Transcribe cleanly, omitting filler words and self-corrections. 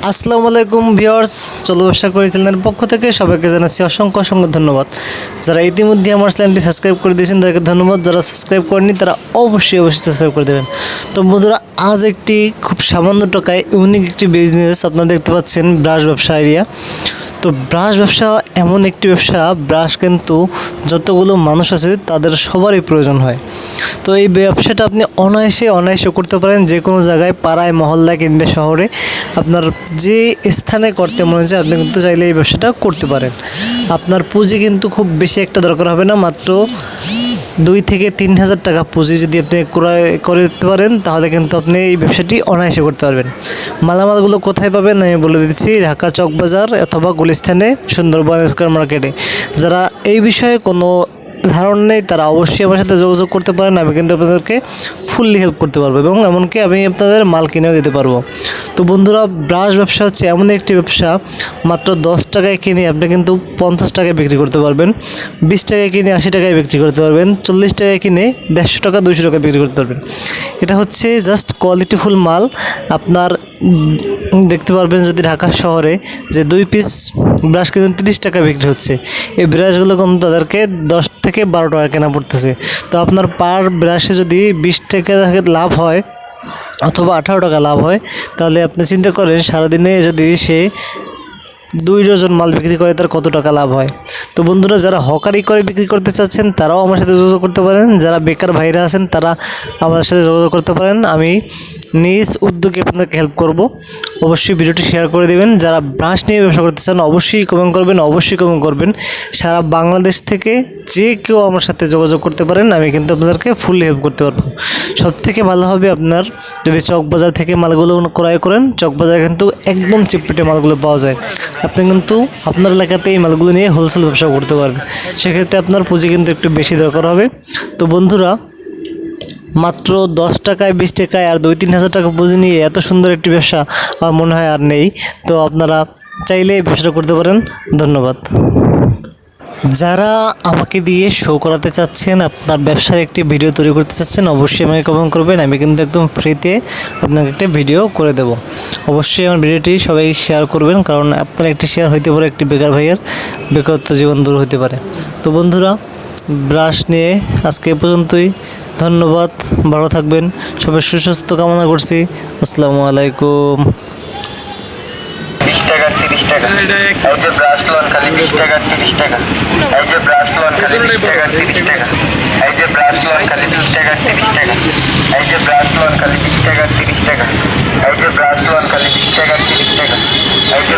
আসসালামু আলাইকুম ভিউয়ার্স, চলো ব্যবসা করি চ্যানেলের পক্ষ থেকে সবাইকে জানাচ্ছি অসংখ্য অসংখ্য ধন্যবাদ। যারা ইতিমধ্যে আমার চ্যানেলটি সাবস্ক্রাইব করে দিয়েছেন তাদেরকে ধন্যবাদ, যারা সাবস্ক্রাইব করেনি তারা অবশ্যই সাবস্ক্রাইব করে দেবেন। তো বন্ধুরা, আজ একটি খুব সামান্য টাকায় ইউনিক একটি বিজনেস আপনারা দেখতে পাচ্ছেন, ব্রাশ ব্যবসা আইডিয়া। তো ব্রাশ ব্যবসা এমন একটি ব্যবসা, ব্রাশ কিন্তু যতগুলো মানুষ আছে তাদের সবারই প্রয়োজন হয়। তো এই ব্যবসাটা আপনি অনায়াসে করতে পারেন, যে কোনো জায়গায়, পাড়ায়, মহল্লায় কিংবা শহরে, আপনার যে স্থানে করতে মনে হচ্ছে আপনি কিন্তু চাইলে এই ব্যবসাটা করতে পারেন। আপনার পুঁজি কিন্তু খুব বেশি একটা দরকার হবে না, মাত্র 2 থেকে 3,000 টাকা পুঁজি যদি আপনি ক্রয় করতে পারেন তাহলে কিন্তু আপনি এই ব্যবসাটি অনায়াসে করতে পারবেন। মালামালগুলো কোথায় পাবেন আমি বলে দিচ্ছি, ঢাকা চকবাজার অথবা গুলিস্তানে সুন্দরবন স্কয়ার মার্কেটে। যারা এই বিষয়ে কোনো ধারণা নেই তারা অবশ্যই আমার সাথে যোগাযোগ করতে পারেন, আমি কিন্তু আপনাদেরকে ফুললি হেল্প করতে পারবো এবং এমনকি আমি আপনাদের মাল কিনেও দিতে পারবো। তো বন্ধুরা, ব্রাশ ব্যবসা হচ্ছে এমন একটি ব্যবসা, মাত্র 10 টাকায় কিনে আপনি কিন্তু 50 টাকায় বিক্রি করতে পারবেন, 20 টাকায় কিনে 80 টাকায় বিক্রি করতে পারবেন, 40 টাকায় কিনে 150 টাকা 200 টাকায় বিক্রি করতে পারবেন। এটা হচ্ছে জাস্ট কোয়ালিটিফুল মাল। আপনার দেখতে পারবেন যদি ঢাকা শহরে যে 2 পিস ব্রাশ কিন্তু 30 টাকা বিক্রি হচ্ছে, এই ব্রাশগুলো কিন্তু তাদেরকে 10 থেকে 12 টাকা কেনা পড়তেছে। তো আপনার পার ব্রাশে যদি 20 টাকা লাভ হয় অথবা 18 টাকা লাভ হয়, তাহলে আপনি চিন্তা করেন সারাদিনে যদি সে 2 ডজন মাল বিক্রি করে তার কত টাকা লাভ হয়। তো বন্ধুরা, যারা হকারি করে বিক্রি করতে চাচ্ছেন তারাও আমার সাথে যোগাযোগ করতে পারেন, যারা বেকার ভাইরা আছেন তারা আমার সাথে যোগাযোগ করতে পারেন। আমি নিজ উদ্যোগে আপনাদেরকে হেল্প করব। অবশ্যই ভিডিওটি শেয়ার করে দেবেন। যারা ব্রাশ নিয়ে ব্যবসা করতে চান অবশ্যই কমেন্ট করবেন। সারা বাংলাদেশ থেকে যে কেউ আমার সাথে যোগাযোগ করতে পারেন, আমি কিন্তু আপনাদেরকে ফুললি হেল্প করতে পারবো। সবথেকে ভালো হবে আপনার যদি চকবাজার থেকে মালগুলো ক্রয় করেন। চকবাজারে কিন্তু একদম চিপপিটে মালগুলো পাওয়া যায়। আপনি কিন্তু আপনার এলাকাতে এই মালগুলো নিয়ে হোলসেল ব্যবসা করতে পারবেন, সেক্ষেত্রে আপনার পুঁজি কিন্তু একটু বেশি দরকার হবে। তো বন্ধুরা, মাত্র 10 টাকায় 20 টাকায় আর 2-3 হাজার টাকা পুঁজি নিয়ে এত সুন্দর একটি ব্যবসা আমার মনে হয় আর নেই। তো আপনারা চাইলে এই ব্যবসাটা করতে পারেন। ধন্যবাদ। যারা আমাকে দিয়ে শো করাতে চাচ্ছেন, আপনার ব্যবসার একটি ভিডিও তৈরি করতে চাচ্ছেন, অবশ্যই আমাকে কমেন্ট করবেন, আমি কিন্তু একদম ফ্রিতে আপনাকে একটা ভিডিও করে দেব। অবশ্যই আমার ভিডিওটি সবাই শেয়ার করবেন, কারণ আপনার একটি শেয়ার হইতে পারে একটি বেকার ভাইয়ের বেকারত্ব জীবন দূর হতে পারে। তো বন্ধুরা, ব্রাশ নিয়ে আজকে এ পর্যন্তই। ধন্যবাদ, ভালো থাকবেন, সবাই সুস্বাস্থ্য কামনা করছি। আসসালামু আলাইকুম। 20 টাকা 30 টাকা, এই যে ব্রাশ লোন খালি 20 টাকা 30 টাকা, এই যে ব্রাশ লোন খালি 20 টাকা 30 টাকা, এই যে ব্রাশ লোন খালি 20 টাকা 30 টাকা, এই যে ব্রাশ লোন খালি 20 টাকা 30 টাকা, এই যে ব্রাশ লোন খালি 20 টাকা 30 টাকা, এই যে